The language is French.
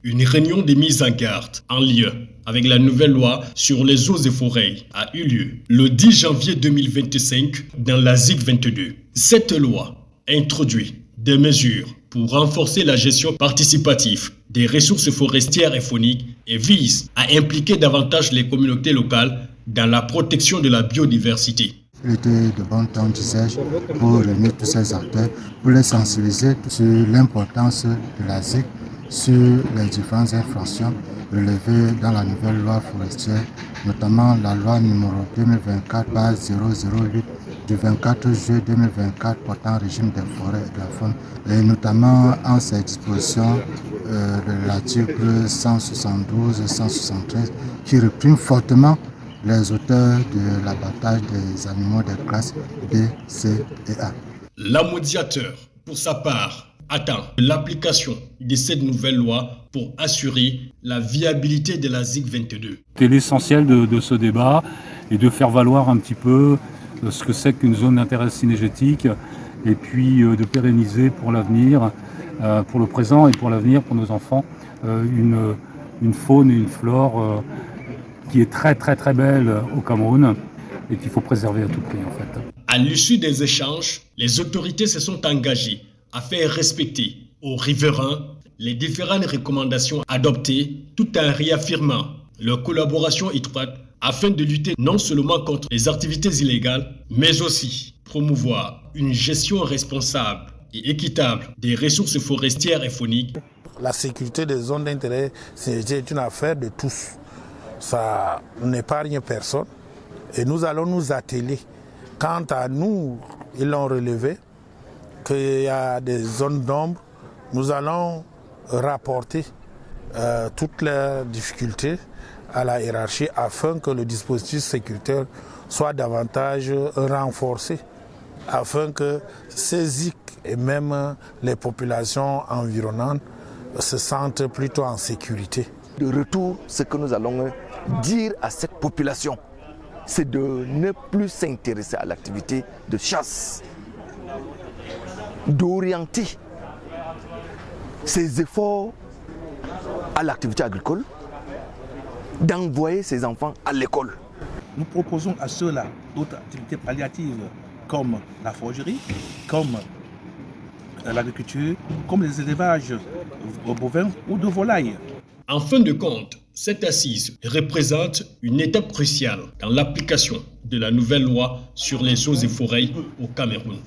Une réunion de mise en garde en lien avec la nouvelle loi sur les eaux et forêts a eu lieu le 10 janvier 2025 dans la ZIC 22. Cette loi introduit des mesures pour renforcer la gestion participative des ressources forestières et fauniques et vise à impliquer davantage les communautés locales dans la protection de la biodiversité. Il était de bon temps, disais-je, pour réunir tous ces acteurs, pour les sensibiliser sur l'importance de la ZIC, sur les différentes infractions relevées dans la nouvelle loi forestière, notamment la loi numéro 2024/008 du 24 juillet 2024 portant régime des forêts et de la faune, et notamment en ses dispositions de l'article 172 et 173 qui répriment fortement les auteurs de l'abattage des animaux des classes B, C et A. L'amodiateur, pour sa part, attend l'application de cette nouvelle loi pour assurer la viabilité de la ZIC 22. C'est l'essentiel de ce débat et de faire valoir un petit peu ce que c'est qu'une zone d'intérêt synergétique et puis de pérenniser pour l'avenir, pour le présent et pour l'avenir, pour nos enfants, une faune et une flore qui est très très très belle au Cameroun et qu'il faut préserver à tout prix en fait. À l'issue des échanges, les autorités se sont engagées à faire respecter aux riverains les différentes recommandations adoptées tout en réaffirmant leur collaboration étroite afin de lutter non seulement contre les activités illégales, mais aussi promouvoir une gestion responsable et équitable des ressources forestières et fauniques. La sécurité des zones d'intérêt, c'est une affaire de tous. Ça n'épargne personne et nous allons nous atteler. Quant à nous, ils l'ont relevé, qu'il y a des zones d'ombre, nous allons rapporter toutes les difficultés à la hiérarchie afin que le dispositif sécuritaire soit davantage renforcé, afin que ces ZIC et même les populations environnantes se sentent plutôt en sécurité. De retour, ce que nous allons dire à cette population, c'est de ne plus s'intéresser à l'activité de chasse, d'orienter ses efforts à l'activité agricole, d'envoyer ses enfants à l'école. Nous proposons à ceux-là d'autres activités palliatives comme la forgerie, comme l'agriculture, comme les élevages bovins ou de volailles. En fin de compte, cette assise représente une étape cruciale dans l'application de la nouvelle loi sur les eaux et forêts au Cameroun.